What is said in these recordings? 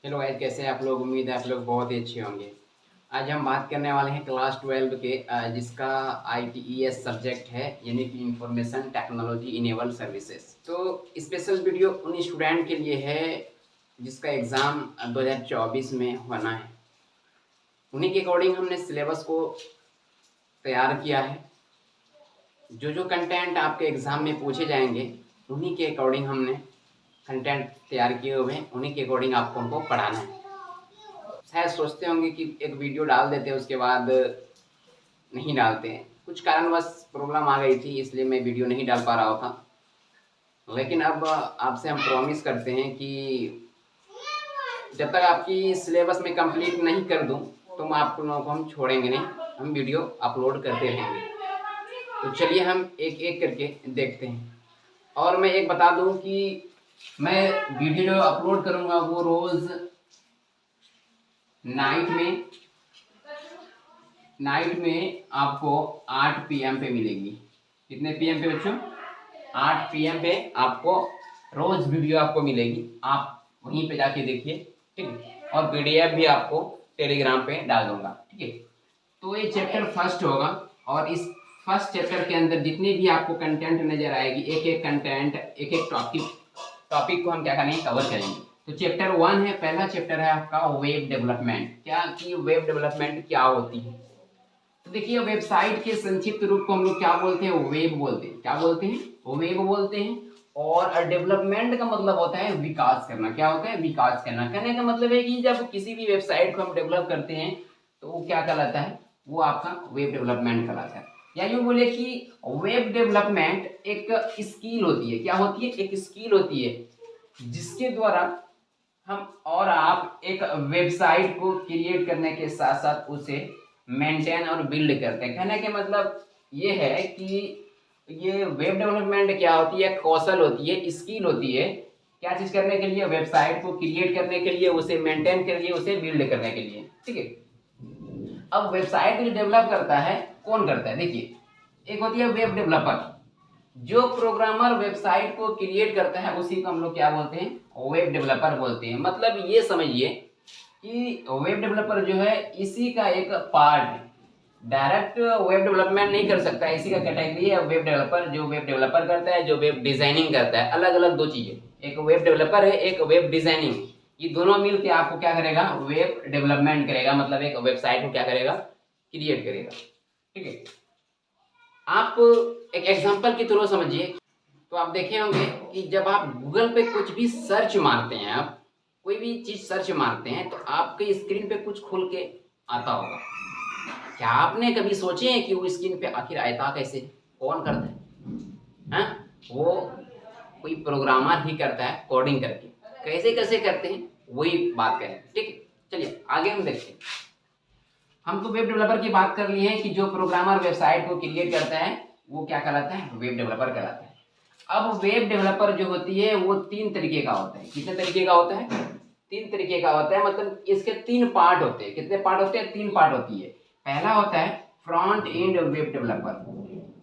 Hello guys, कैसे हैं आप लोग। उम्मीद है आप लोग बहुत ही अच्छे होंगे। आज हम बात करने वाले हैं क्लास 12 के जिसका ITES सब्जेक्ट है, यानी कि इंफॉर्मेशन टेक्नोलॉजी इनेबल सर्विसेज। तो स्पेशल वीडियो उन स्टूडेंट के लिए है जिसका एग्ज़ाम 2024 में होना है। उन्हीं के अकॉर्डिंग हमने सिलेबस को तैयार किया है। जो जो कंटेंट आपके एग्ज़ाम में पूछे जाएंगे उन्हीं के अकॉर्डिंग हमने कंटेंट तैयार किए हुए हैं, उन्हीं के अकॉर्डिंग आपको उनको पढ़ाना है। शायद सोचते होंगे कि एक वीडियो डाल देते हैं उसके बाद नहीं डालते हैं। कुछ कारणवश प्रॉब्लम आ गई थी, इसलिए मैं वीडियो नहीं डाल पा रहा था। लेकिन अब आपसे हम प्रॉमिस करते हैं कि जब तक आपकी सिलेबस में कंप्लीट नहीं कर दूं तो मैं आप लोगों को हम छोड़ेंगे नहीं, हम वीडियो अपलोड करते रहेंगे। तो चलिए हम एक एक करके देखते हैं। और मैं एक बता दूं कि मैं वीडियो जो अपलोड करूंगा वो रोज़ नाइट में आपको 8 PM पे मिलेगी। कितने PM पे बच्चों? 8 PM पे आपको रोज वीडियो आपको मिलेगी। आप वहीं पे जाके देखिए, ठीक है। और PDF भी आपको टेलीग्राम पे डाल दूंगा, ठीक है। तो ये चैप्टर फर्स्ट होगा और इस फर्स्ट चैप्टर के अंदर जितने भी आपको कंटेंट नजर आएगी, एक एक कंटेंट, एक एक टॉपिक को हम क्या करेंगे, कवर करेंगे। तो चैप्टर 1 है, पहला चैप्टर है आपका वेब डेवलपमेंट। क्या कि वेब डेवलपमेंट क्या होती है। तो देखिए, वेबसाइट के संक्षिप्त रूप को हम लोग क्या बोलते हैं, वेब बोलते हैं। क्या बोलते हैं? वेब बोलते हैं। और डेवलपमेंट का मतलब होता है विकास करना। क्या होता है? विकास करना। कहने का मतलब है कि जब किसी भी वेबसाइट को हम डेवलप करते हैं तो वो क्या कहलाता है, वो आपका वेब डेवलपमेंट कहलाता है। या यूँ बोले कि वेब डेवलपमेंट एक स्किल होती है। क्या होती है? एक स्किल होती है जिसके द्वारा हम और आप एक वेबसाइट को क्रिएट करने के साथ साथ उसे मेंटेन और बिल्ड करते हैं। कहने का मतलब ये है कि ये वेब डेवलपमेंट क्या होती है, कौशल होती है, स्किल होती है। क्या चीज करने के लिए? वेबसाइट को क्रिएट करने के लिए, उसे मेंटेन के लिए, उसे बिल्ड करने के लिए, ठीक है। अब वेबसाइट जो डेवलप करता है, कौन करता है? देखिए, एक होती है वेब डेवलपर। जो प्रोग्रामर वेबसाइट को क्रिएट करता है उसी को हम लोग क्या बोलते हैं, वेब डेवलपर बोलते हैं। मतलब ये समझिए कि वेब डेवलपर जो है इसी का एक पार्ट है। डायरेक्ट वेब डेवलपमेंट नहीं कर सकता, इसी का कैटेगरी है वेब डेवलपर। जो वेब डेवलपर करता है, जो वेब डिजाइनिंग करता है, अलग अलग दो चीजें। एक वेब डेवलपर है, एक वेब डिजाइनिंग। ये दोनों मिलकर आपको क्या करेगा, वेब डेवलपमेंट करेगा। मतलब एक वेबसाइट को क्या करेगा, क्रिएट करेगा, ठीक है। आप एक एग्जांपल की तरह समझिए। तो आप देखे होंगे कि जब आप गूगल पे कुछ भी सर्च मारते हैं, आप कोई भी चीज सर्च मारते हैं तो आपके स्क्रीन पे कुछ खुल के आता होगा। क्या आपने कभी सोचे हैं कि वो स्क्रीन पे आखिर आता कैसे, कौन करता है? हाँ, वो कोई प्रोग्रामर ही करता है कोडिंग करके। कैसे कैसे करते हैं वही बात करें, ठीक है। चलिए आगे हम देखते हैं। हम तो वेब डेवलपर की बात कर लिए हैं कि जो प्रोग्रामर वेबसाइट को क्रिएट करता है वो क्या कहलाता है, वेब डेवलपर कहलाता है। अब वेब डेवलपर जो होती है वो 3 तरीके का होता है। कितने तरीके का होता है? 3 तरीके का होता है। मतलब इसके 3 पार्ट होते हैं। कितने पार्ट होते हैं? 3 पार्ट होती है। पहला होता है फ्रंट एंड वेब डेवलपर,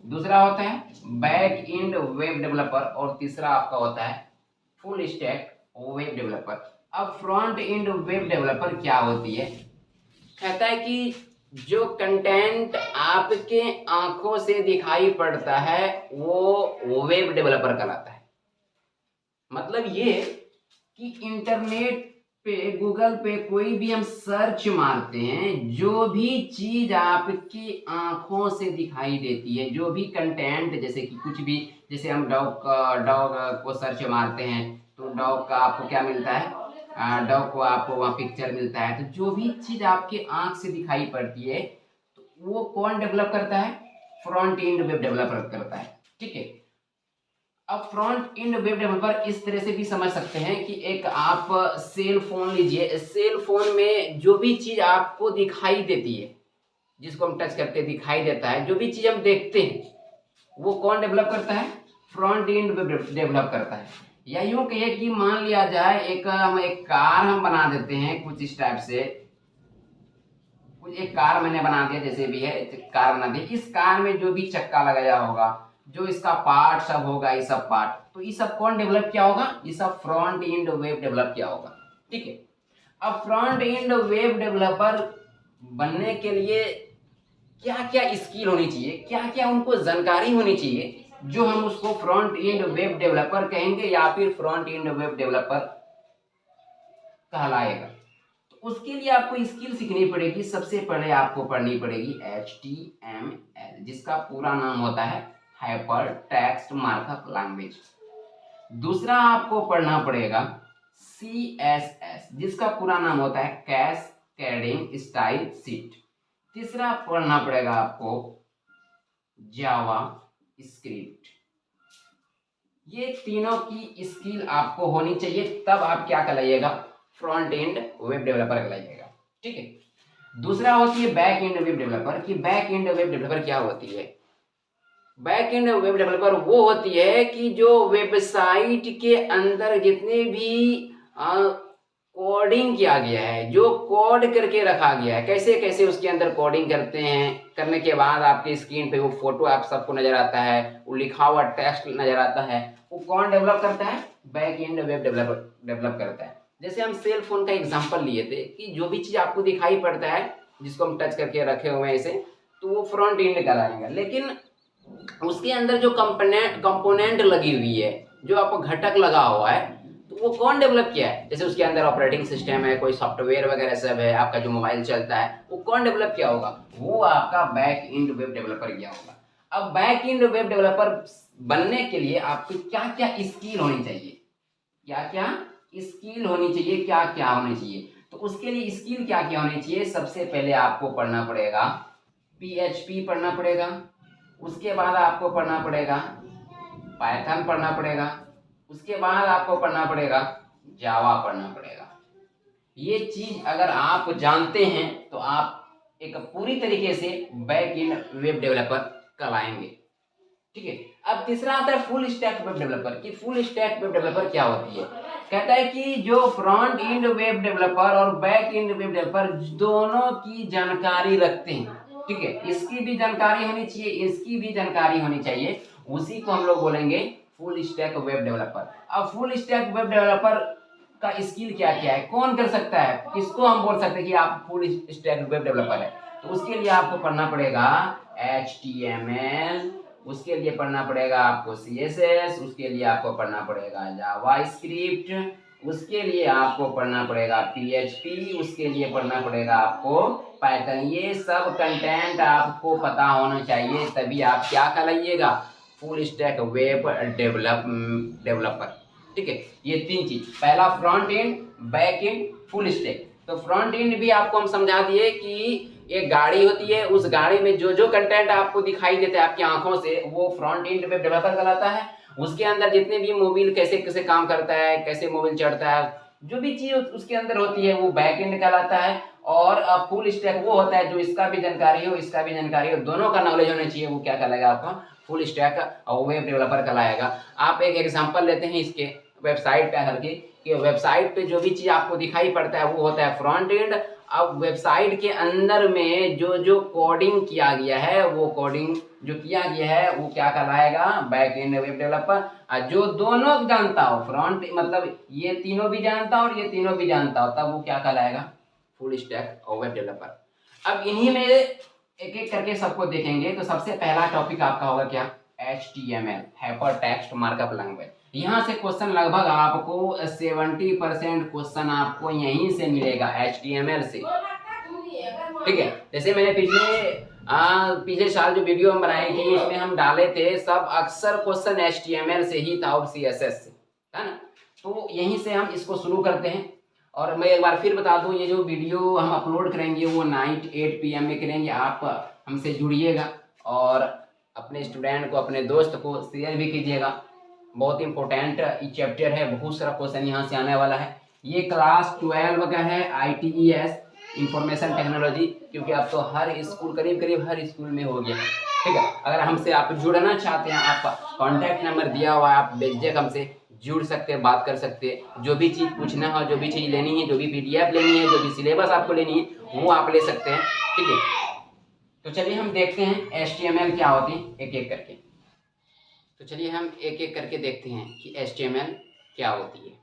दूसरा होता है बैक एंड वेब डेवलपर और तीसरा आपका होता है फुल स्टैक वेब डेवलपर। अब फ्रंट एंड वेब डेवलपर क्या होती है? कहता है कि जो कंटेंट आपके आंखों से दिखाई पड़ता है वो वेब डेवलपर कहलाता है। मतलब ये कि इंटरनेट पे, गूगल पे कोई भी हम सर्च मारते हैं, जो भी चीज आपकी आंखों से दिखाई देती है, जो भी कंटेंट, जैसे कि कुछ भी, जैसे हम डॉग को सर्च मारते हैं तो डॉग का आपको क्या मिलता है, डॉग को आपको वहाँ पिक्चर मिलता है। तो जो भी चीज आपके आंख से दिखाई पड़ती है तो वो कौन डेवलप करता है? फ्रंट एंड वेब डेवलपर करता है, ठीक है। अब फ्रंट एंड वेब डेवलपर इस तरह से भी समझ सकते हैं कि एक आप सेल फोन लीजिए, सेल फोन में जो भी चीज आपको दिखाई देती है, जिसको हम टच करते दिखाई देता है, जो भी चीज हम देखते हैं वो कौन डेवलप करता है? फ्रंट एंड वेब डेवलप करता है। या यूं कहिए कि मान लिया जाए एक कार हम बना देते हैं कुछ इस टाइप से। कुछ एक कार मैंने बना दिया, जैसे भी है कार बना दी। इस कार में जो भी चक्का लगाया होगा, जो इसका पार्ट सब होगा, ये सब पार्ट, तो ये सब कौन डेवलप किया होगा? ये सब फ्रंट एंड वेब डेवलप किया होगा, ठीक है। अब फ्रंट एंड वेब डेवलपर बनने के लिए क्या क्या स्किल होनी चाहिए, क्या क्या उनको जानकारी होनी चाहिए, जो हम उसको फ्रंट एंड वेब डेवलपर कहेंगे या फिर फ्रंट एंड वेब डेवलपर कहलाएगा। तो उसके लिए आपको स्किल सीखनी पड़ेगी। सबसे पहले आपको पढ़नी पड़ेगी HTML, जिसका पूरा नाम होता है हाइपर टेक्स्ट मार्कअप लैंग्वेज। दूसरा आपको पढ़ना पड़ेगा CSS, जिसका पूरा नाम होता है कैस्केडिंग स्टाइल शीट। तीसरा पढ़ना पड़ेगा आपको जावा स्क्रिप्ट। ये तीनों की स्किल आपको होनी चाहिए, तब आप क्या कहलाइएगा, फ्रंट एंड वेब डेवलपर कहलाइएगा। ठीक है। दूसरा होती है बैक एंड वेब डेवलपर। कि बैक एंड वेब डेवलपर क्या होती है? बैक एंड वेब डेवलपर वो होती है कि जो वेबसाइट के अंदर जितने भी कोडिंग किया गया है, जो कोड करके रखा गया है, कैसे कैसे उसके अंदर कोडिंग करते हैं, करने के बाद आपकी स्क्रीन पे वो फोटो आप सबको नजर आता है, वो लिखा हुआ टेक्स्ट नजर आता है, वो कौन डेवलप करता है? बैक एंड वेब डेवलप करता है। जैसे हम सेल फोन का एग्जांपल लिए थे कि जो भी चीज आपको दिखाई पड़ता है, जिसको हम टच करके रखे हुए हैं ऐसे, तो वो फ्रंट एंड कहलाएगा। लेकिन उसके अंदर जो कंपोनेंट लगी हुई है, जो आपको घटक लगा हुआ है, तो वो कौन डेवलप किया है? जैसे उसके अंदर ऑपरेटिंग सिस्टम है, कोई सॉफ्टवेयर वगैरह सब है, आपका जो मोबाइल चलता है, वो कौन डेवलप किया होगा? वो आपका बैक एंड वेब डेवलपर किया होगा। अब बैक एंड वेब डेवलपर बनने के लिए आपको क्या क्या स्किल होनी चाहिए, क्या क्या स्किल होनी चाहिए, क्या क्या होनी चाहिए? तो उसके लिए स्किल क्या क्या होनी चाहिए? सबसे पहले आपको पढ़ना पड़ेगा PHP पढ़ना पड़ेगा। उसके बाद आपको पढ़ना पड़ेगा पाइथन पढ़ना पड़ेगा। उसके बाद आपको पढ़ना पड़ेगा जावा पढ़ना पड़ेगा। ये चीज अगर आप जानते हैं तो आप एक पूरी तरीके से बैक एंड वेब डेवलपर कहलाएंगे। ठीक है। अब तीसरा आता है फुल स्टैक वेब डेवलपर। कि फुल स्टैक वेब डेवलपर क्या होती है? कहता है कि जो फ्रंट एंड वेब डेवलपर और बैक एंड वेब डेवलपर दोनों की जानकारी रखते हैं। ठीक है। इसकी भी जानकारी होनी चाहिए, इसकी भी जानकारी होनी चाहिए, उसी को हम लोग बोलेंगे फुल स्टैक वेब डेवलपर। अब फुल स्टैक वेब डेवलपर का स्किल क्या क्या है, कौन कर सकता है, किसको हम बोल सकते हैं कि आप फुल स्टैक वेब डेवलपर है? तो उसके लिए आपको पढ़ना पड़ेगा HTML, उसके लिए पढ़ना पड़ेगा आपको CSS, उसके लिए आपको पढ़ना पड़ेगा जावा स्क्रिप्ट, उसके लिए आपको पढ़ना पड़ेगा PHP, उसके लिए पढ़ना पड़ेगा आपको पाइथन। ये सब कंटेंट आपको पता होना चाहिए, तभी आप क्या कहलाइएगा, फुल स्टैक वेब डेवलपर। ठीक है। ये तीन चीज, पहला front end, back and, full stack. तो फ्रंट एंड भी आपको हम समझा दिए कि एक गाड़ी होती है, उस गाड़ी में जो जो कंटेंट आपको दिखाई देता है आपकी आंखों से, वो फ्रंट एंड वेब डेवलपर कहलाता है। उसके अंदर जितने भी मोबाइल कैसे कैसे काम करता है, कैसे मोबाइल चढ़ता है, जो भी चीज उसके अंदर होती है, वो बैक एंड कहलाता है। और फुल स्टैक वो होता है जो इसका भी जानकारी हो, इसका भी जानकारी हो, दोनों का नॉलेज होना चाहिए, वो क्या कहलाएगा आपका फुल स्टैक और वेब डेवलपर कहलाएगा। आप एक एग्जांपल लेते हैं इसके वेबसाइट पे आकर के, कि वेबसाइट पे जो भी चीज आपको दिखाई पड़ता है वो होता है फ्रंट एंड। अब वेबसाइट के अंदर में जो जो कोडिंग किया गया है, वो कोडिंग जो किया गया है वो क्या कहलाएगा, बैक एंड वेब डेवलपर। जो दोनों जानता हो, फ्रंट मतलब ये तीनों भी जानता हो और ये तीनों भी जानता हो, तब वो क्या कहलाएगा, फुल स्टैक और वेब डेवलपर। अब इन्हीं में एक एक करके सबको देखेंगे। तो सबसे पहला टॉपिक आपका होगा क्या, HTML, hyper text markup language. यहाँ से क्वेश्चन लगभग आपको 70% क्वेश्चन आपको यहीं से मिलेगा, HTML से। ठीक है। जैसे मैंने पिछले साल जो वीडियो हम बनाई थी, उसमें हम डाले थे, सब अक्सर क्वेश्चन HTML से ही था और CSS से, है ना। तो यहीं से हम इसको शुरू करते हैं। और मैं एक बार फिर बता दूं, ये जो वीडियो हम अपलोड करेंगे वो नाइट 8 PM में करेंगे। आप हमसे जुड़िएगा और अपने स्टूडेंट को, अपने दोस्त को शेयर भी कीजिएगा। बहुत इंपॉर्टेंट चैप्टर है, बहुत सारा क्वेश्चन यहाँ से आने वाला है। ये क्लास 12 का है, ITES इंफॉर्मेशन टेक्नोलॉजी, क्योंकि आप तो हर स्कूल, करीब करीब हर स्कूल में हो गया है। ठीक है। अगर हमसे आप जुड़ना चाहते हैं, आपका कॉन्टैक्ट नंबर दिया हुआ है, आप बेझिझक हमसे जुड़ सकते हैं, बात कर सकते हैं। जो भी चीज़ पूछना हो, जो भी चीज़ लेनी है, जो भी PDF लेनी है, जो भी सिलेबस आपको लेनी है, वो आप ले सकते हैं। ठीक है। तो चलिए हम देखते हैं HTML क्या होती है एक एक करके। तो चलिए हम एक एक करके देखते हैं कि HTML क्या होती है।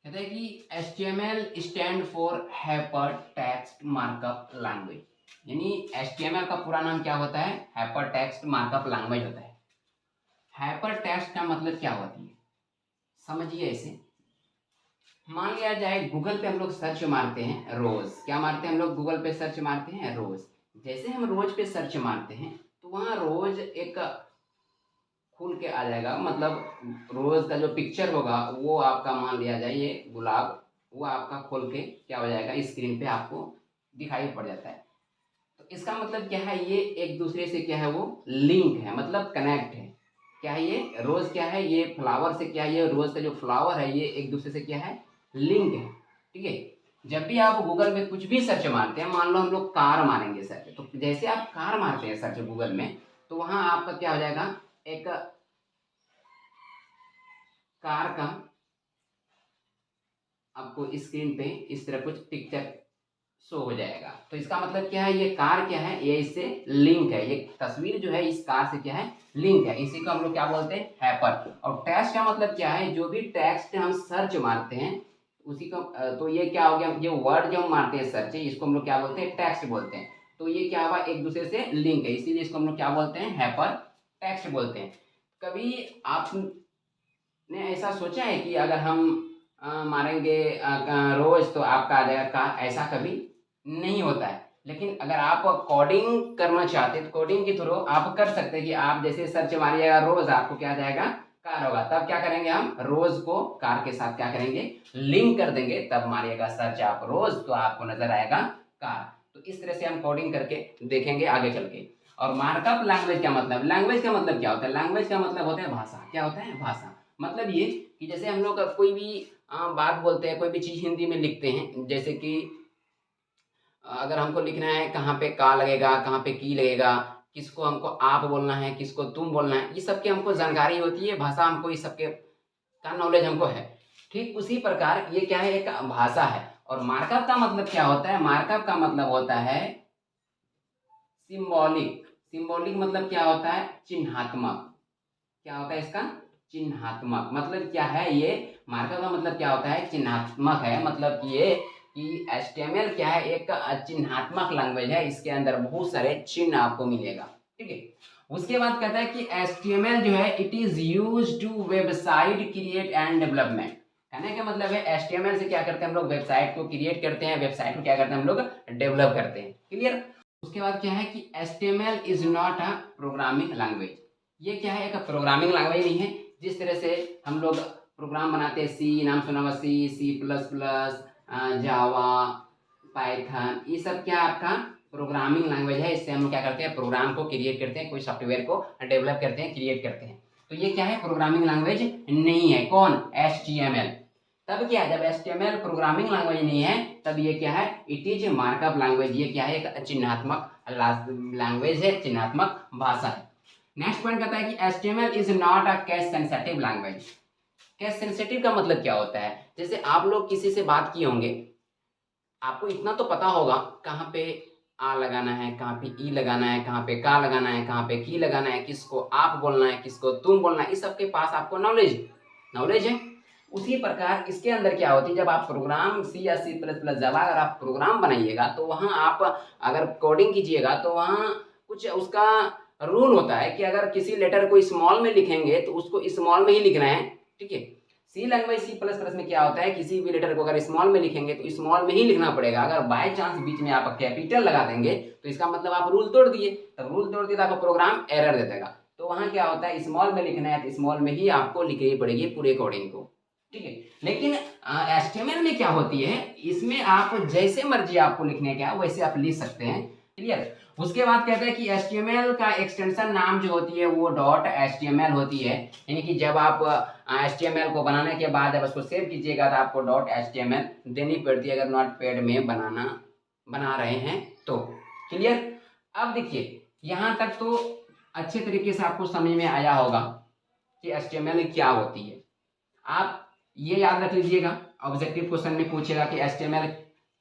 कहते हैं कि HTML stand for hyper text markup language, यानी HTML का पूरा नाम क्या होता है? हाइपर टेक्स्ट मार्कअप लैंग्वेज होता है। हाइपर टेक्स्ट का मतलब क्या होती है, समझिए ऐसे। मान लिया जाए गूगल पे हम लोग सर्च मारते हैं रोज, क्या मारते हैं हम लोग गूगल पे सर्च मारते हैं? रोज। जैसे हम रोज पे सर्च मारते हैं तो वहाँ रोज एक खुल के आ जाएगा, मतलब रोज का जो पिक्चर होगा वो आपका, मान लिया जाए ये गुलाब, वो आपका खोल के क्या हो जाएगा, स्क्रीन पे आपको दिखाई पड़ जाता है। तो इसका मतलब क्या है, ये एक दूसरे से क्या है, वो लिंक है, मतलब कनेक्ट है। क्या है ये? रोज क्या है, ये फ्लावर से क्या है, ये रोज का जो फ्लावर है ये एक दूसरे से क्या है, लिंक है। ठीक है। जब भी आप गूगल में कुछ भी सर्च मारते हैं, मान लो हम लोग कार मारेंगे सर्च, तो जैसे आप कार मारते हैं सर्च गूगल में, तो वहां आपका क्या हो जाएगा, एक कार का आपको स्क्रीन पे इस तरह कुछ पिक्चर शो हो जाएगा। तो इसका मतलब क्या है, ये कार क्या है, ये इससे लिंक है, ये तस्वीर जो है इस कार से क्या है, लिंक है। इसी को हम लोग क्या बोलते हैं, हैपर। और टेक्स्ट का मतलब क्या है, जो भी टेक्स्ट हम सर्च मारते हैं उसी को, तो ये क्या हो गया, ये वर्ड जो हम मारते हैं सर्च, इसको हम लोग क्या बोलते हैं, टेक्स्ट बोलते हैं। तो ये क्या हुआ, एक दूसरे से लिंक है, इसीलिए इसको हम लोग क्या बोलते हैं, हैपर टेक्स्ट बोलते हैं। कभी आपने ऐसा सोचा है कि अगर हम मारेंगे रोज तो आपका आ जाएगा कार? ऐसा कभी नहीं होता है। लेकिन अगर आप कोडिंग करना चाहते हैं तो कोडिंग के थ्रू आप कर सकते हैं कि आप जैसे सर्च मारिएगा रोज, आपको क्या आ जाएगा, कार होगा। तब क्या करेंगे, हम रोज को कार के साथ क्या करेंगे, लिंक कर देंगे, तब मारिएगा सर्च आप रोज तो आपको नजर आएगा कार। तो इस तरह से हम कोडिंग करके देखेंगे आगे चल के। और मार्कअप लैंग्वेज का मतलब, लैंग्वेज का मतलब क्या होता है, लैंग्वेज का मतलब होता है भाषा। क्या होता है, भाषा। मतलब ये कि जैसे हम लोग कोई भी बात बोलते हैं, कोई भी चीज हिंदी में लिखते हैं, जैसे कि अगर हमको लिखना है कहाँ पे का लगेगा, कहाँ पे की लगेगा, किसको हमको आप बोलना है, किसको तुम बोलना है, ये सबकी हमको जानकारी होती है, भाषा हमको ये सबके का नॉलेज हमको है। ठीक उसी प्रकार ये क्या है, एक भाषा है। और मार्कअप का मतलब क्या होता है, मार्कअप का मतलब होता है सिंबॉलिक। सिंबॉलिक मतलब क्या होता है, चिन्हात्मक। क्या होता है इसका, चिन्हात्मक। मतलब क्या है ये, मार्कअप का मतलब क्या होता है, चिन्हात्मक है। मतलब कि ये कि HTML क्या है, एक चिन्हात्मक लैंग्वेज है, इसके अंदर बहुत सारे चिन्ह आपको मिलेगा। ठीक है। उसके बाद कहता है कि HTML जो है, it is use to website create and development. कहने का मतलब है HTML से क्या करते हैं हम लोग, वेबसाइट को क्रिएट करते हैं, वेबसाइट को क्या करते हैं हम लोग, डेवलप करते हैं। क्लियर। उसके बाद क्या है कि HTML is not a programming language. ये क्या है, एक प्रोग्रामिंग लैंग्वेज नहीं है। जिस तरह से हम लोग प्रोग्राम बनाते हैं, सी नाम सुना हुआ, C++, जावा, पाइथन, ये सब क्या आपका प्रोग्रामिंग लैंग्वेज है। इससे हम लोग क्या करते हैं, प्रोग्राम को क्रिएट करते हैं, कोई सॉफ्टवेयर को डेवलप करते हैं, क्रिएट करते हैं। तो ये क्या है, प्रोग्रामिंग लैंग्वेज नहीं है। कौन, HTML। तब क्या है, जब HTML प्रोग्रामिंग लैंग्वेज नहीं है, तब ये क्या है, इट इज मार्कअप लैंग्वेज। ये क्या है, एक चिन्हात्मक लैंग्वेज है, चिन्हात्मक भाषा है। नेक्स्ट पॉइंट कहता है कि HTML is not a case sensitive language. Case sensitive का मतलब क्या होता है, जैसे आप लोग किसी से बात किए होंगे, आपको इतना तो पता होगा कहाँ पे आ लगाना है, कहाँ पे ई लगाना है, कहाँ पे का लगाना है, कहाँ पे की लगाना है, किसको आप बोलना है, किसको तुम बोलना है, इस सब के पास आपको नॉलेज है। उसी प्रकार इसके अंदर क्या होती है, जब आप प्रोग्राम C या C++ जावा अगर आप प्रोग्राम बनाइएगा, तो वहाँ आप अगर कोडिंग कीजिएगा तो वहाँ कुछ उसका रूल होता है कि अगर किसी लेटर को स्मॉल में लिखेंगे तो उसको स्मॉल में ही लिखना है। ठीक है। C++ में क्या होता है, किसी भी लेटर को अगर स्मॉल में लिखेंगे तो स्मॉल में ही लिखना पड़ेगा। अगर बाय चांस बीच में आप कैपिटल लगा देंगे तो इसका मतलब आप रूल तोड़ दिए। तब रूल तोड़ दिए तो आपको प्रोग्राम एरर दे देगा। तो वहाँ क्या होता है, स्मॉल में लिखना है तो स्मॉल में ही आपको लिखनी पड़ेगी पूरे कोडिंग को। ठीक है। लेकिन HTML में क्या होती है, इसमें आप जैसे मर्जी आपको लिखने का वैसे आप लिख सकते हैं। क्लियर। उसके बाद कहते हैं कि HTML का एक्सटेंशन नाम जो होती है वो .html होती है। यानी कि जब आप HTML को बनाने के बाद जब उसको सेव कीजिएगा तो आपको .html देनी पड़ती है, अगर नोटपैड में बना रहे हैं तो। क्लियर। अब देखिए यहाँ तक तो अच्छे तरीके से आपको समझ में आया होगा कि HTML क्या होती है। आप ये याद रख लीजिएगा, ऑब्जेक्टिव क्वेश्चन में पूछेगा कि HTML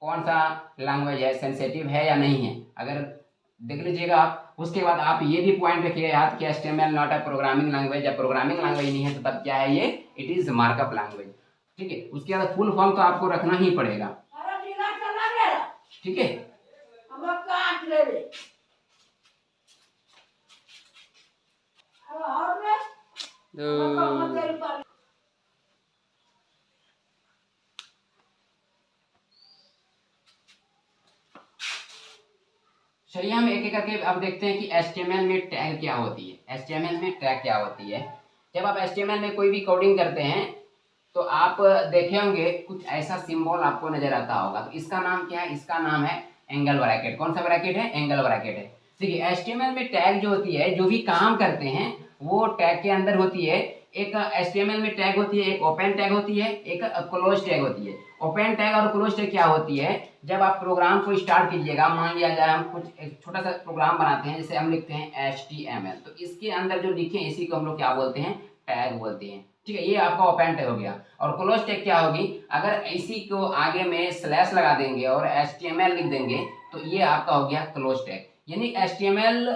कौन सा लैंग्वेज है, सेंसिटिव है या नहीं है, अगर देख लीजिएगा आप। उसके बाद आप ये भी पॉइंट रखिएगा याद कि HTML not a programming language. जब प्रोग्रामिंग लैंग्वेज नहीं है तो तब क्या है, ये इट इज मार्कअप लैंग्वेज। ठीक है। उसके बाद फुल फॉर्म तो आपको रखना ही पड़ेगा, ठीक है। चलिए हम एक एक करके अब देखते हैं कि HTML में टैग क्या होती है। HTML में टैग क्या होती है। जब आप HTML में कोई भी कोडिंग करते हैं तो आप देखे होंगे कुछ ऐसा सिंबल आपको नजर आता होगा। तो इसका नाम क्या है? इसका नाम है एंगल ब्रैकेट। कौन सा ब्रैकेट है? एंगल ब्रैकेट है। देखिए HTML में टैग जो होती है, जो भी काम करते हैं वो टैग के अंदर होती है। एक HTML में टैग होती है, एक ओपन टैग होती है, एक क्लोज टैग होती है। ओपन टैग और क्लोज टैग क्या होती है? जब आप प्रोग्राम को स्टार्ट कीजिएगा, मान लिया जाए हम कुछ एक छोटा सा प्रोग्राम बनाते हैं, जैसे हम लिखते हैं HTML, तो इसके अंदर जो लिखे इसी को हम लोग क्या बोलते हैं? टैग बोलते हैं, ठीक है। ये आपका ओपन टैग हो गया। और क्लोज टैग क्या होगी? अगर इसी को आगे में स्लैश लगा देंगे और HTML लिख देंगे तो ये आपका हो गया क्लोज टैग। यानी HTML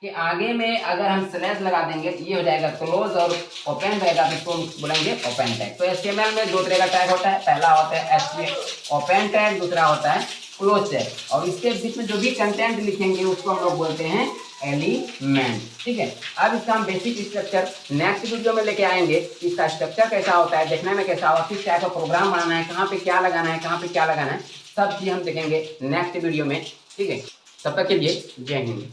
के आगे में अगर हम स्लैश लगा देंगे तो ये हो जाएगा क्लोज, और ओपन रहेगा तो इसको बोलेंगे ओपन टैग। तो HTML में दो तरह का टैग होता है, पहला होता है HTML ओपन टैग, दूसरा होता है क्लोज टैग। और इसके बीच में जो भी कंटेंट लिखेंगे उसको हम लोग बोलते हैं एलिमेंट, ठीक है। अब इसका हम बेसिक स्ट्रक्चर नेक्स्ट वीडियो में लेके आएंगे। इसका स्ट्रक्चर कैसा होता है, देखने में कैसा होता है, किस टाइप का प्रोग्राम बनाना है, कहाँ पे क्या लगाना है, कहाँ पे क्या लगाना है, सब चीज हम देखेंगे नेक्स्ट वीडियो में, ठीक है। तब तक के लिए जय हिंद।